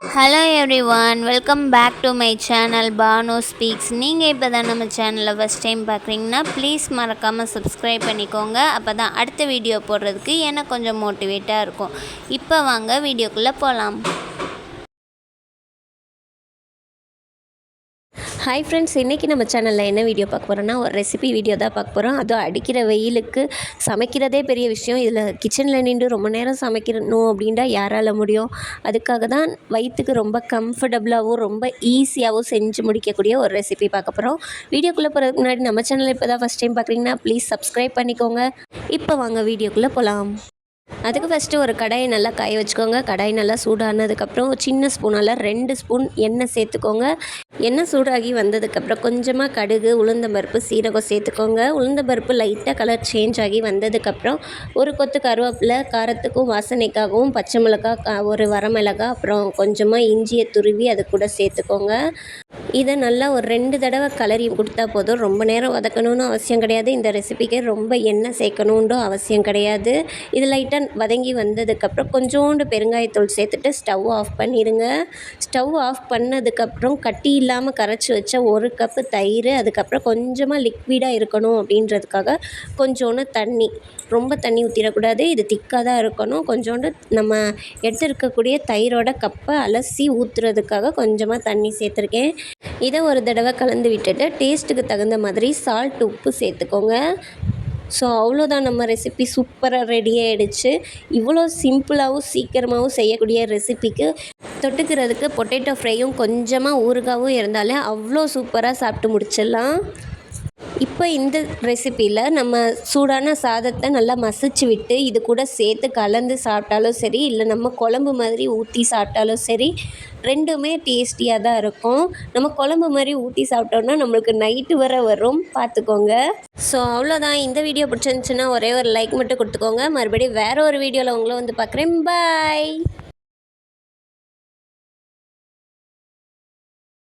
Hello everyone, welcome back to my channel Bhanu speaks. நீங்கள் இப்போ தான் நம்ம சேனலில் ஃபஸ்ட் டைம் பார்க்குறீங்கன்னா ப்ளீஸ் மறக்காமல் சப்ஸ்கிரைப் பண்ணிக்கோங்க. அப்போ தான் அடுத்த வீடியோ போடுறதுக்கு எனக்கு கொஞ்சம் மோட்டிவேட்டாக இருக்கும். இப்போ வாங்க வீடியோக்குள்ளே போகலாம். ஹாய் ஃப்ரெண்ட்ஸ், இன்றைக்கி நம்ம சேனலில் என்ன வீடியோ பார்க்க போகிறோன்னா ஒரு ரெசிபி வீடியோ தான் பார்க்க போகிறோம். அதுவும் அடிக்கிற வெயிலுக்கு சமைக்கிறதே பெரிய விஷயம். இதில் கிச்சனில் நின்று ரொம்ப நேரம் சமைக்கணும் அப்படின்ட்டா யாரால் முடியும்? அதுக்காக தான் வயிற்றுக்கு ரொம்ப கம்ஃபர்டபுளாகவும் ரொம்ப ஈஸியாகவும் செஞ்சு முடிக்கக்கூடிய ஒரு ரெசிபி பார்க்க போகிறோம். வீடியோக்குள்ளே போகிறதுக்கு முன்னாடி நம்ம சேனலில் இப்போ தான் ஃபஸ்ட் டைம் பார்க்குறீங்கன்னா ப்ளீஸ் சப்ஸ்கிரைப் பண்ணிக்கோங்க. இப்போ வாங்க வீடியோக்குள்ளே போகலாம். அதுக்கு ஃபஸ்ட்டு ஒரு கடாயை நல்லா காய வச்சுக்கோங்க. கடாய் நல்லா சூடானதுக்கப்புறம் சின்ன ஸ்பூனால் 2 ஸ்பூன் எண்ணெய் சேர்த்துக்கோங்க. எண்ணெய் சூடாகி வந்ததுக்கப்புறம் கொஞ்சமாக கடுகு, உளுந்தம்பருப்பு, சீரகம் சேர்த்துக்கோங்க. உளுந்தம்பருப்பு லைட்டாக கலர் சேஞ்ச் ஆகி வந்ததுக்கப்புறம் ஒரு கொத்து கருவேப்பிலை, காரத்துக்கும் வாசனைக்காகவும் பச்சை மிளகாய், ஒரு வரமிளகாய், அப்புறம் கொஞ்சமாக இஞ்சியை துருவி அது கூட சேர்த்துக்கோங்க. இதை நல்லா ஒரு 2 தடவை கலரி கொடுத்தா போதும். ரொம்ப நேரம் வதக்கணும்னு அவசியம் கிடையாது. இந்த ரெசிபிக்கு ரொம்ப எண்ணெய் சேர்க்கணுன்றும் அவசியம் கிடையாது. இது லைட்டாக வதங்கி வந்ததுக்கப்புறம் கொஞ்சோண்டு பெருங்காயத்தூள் சேர்த்துட்டு ஸ்டவ் ஆஃப் பண்ணிடுங்க. ஸ்டவ் ஆஃப் பண்ணதுக்கப்புறம் கட்டி இல்லாமல் கரைச்சி வச்ச 1 கப்பு தயிர், அதுக்கப்புறம் கொஞ்சமாக லிக்விடாக இருக்கணும் அப்படின்றதுக்காக கொஞ்சோண்டு தண்ணி, ரொம்ப தண்ணி ஊற்றிடக்கூடாது. இது திக்காக தான் இருக்கணும். கொஞ்சோண்டு நம்ம எடுத்துருக்கக்கூடிய தயிரோட கப்பை அலசி ஊற்றுறதுக்காக கொஞ்சமாக தண்ணி சேர்த்துருக்கேன். இதை ஒரு தடவை கலந்து விட்டுட்டு டேஸ்ட்டுக்கு தகுந்த மாதிரி சால்ட், உப்பு சேர்த்துக்கோங்க. ஸோ அவ்வளோதான், நம்ம ரெசிபி சூப்பராக ரெடி ஆகிடுச்சு. இவ்வளோ சிம்பிளாகவும் சீக்கிரமாகவும் செய்யக்கூடிய ரெசிபிக்கு தொட்டுக்கிறதுக்கு பொட்டேட்டோ ஃப்ரையும் கொஞ்சமாக ஊறுகாவும் இருந்தாலே அவ்வளோ சூப்பராக சாப்பிட்டு முடிச்சிடலாம். இப்போ இந்த ரெசிப்பியில் நம்ம சூடான சாதத்தை நல்லா மசிச்சு விட்டு இது கூட சேர்த்து கலந்து சாப்பிட்டாலும் சரி, இல்லை நம்ம குழம்பு மாதிரி ஊற்றி சாப்பிட்டாலும் சரி, ரெண்டுமே டேஸ்டியாக தான் இருக்கும். நம்ம குழம்பு மாதிரி ஊற்றி சாப்பிட்டோம்னா நம்மளுக்கு நைட்டு வர வரும், பார்த்துக்கோங்க. ஸோ அவ்வளோதான். இந்த வீடியோ பிடிச்சிருந்துச்சுன்னா ஒரே ஒரு லைக் மட்டும் கொடுத்துக்கோங்க. மறுபடியும் வேறு ஒரு வீடியோவில் உங்களை வந்து பார்க்குறேன். பாய்.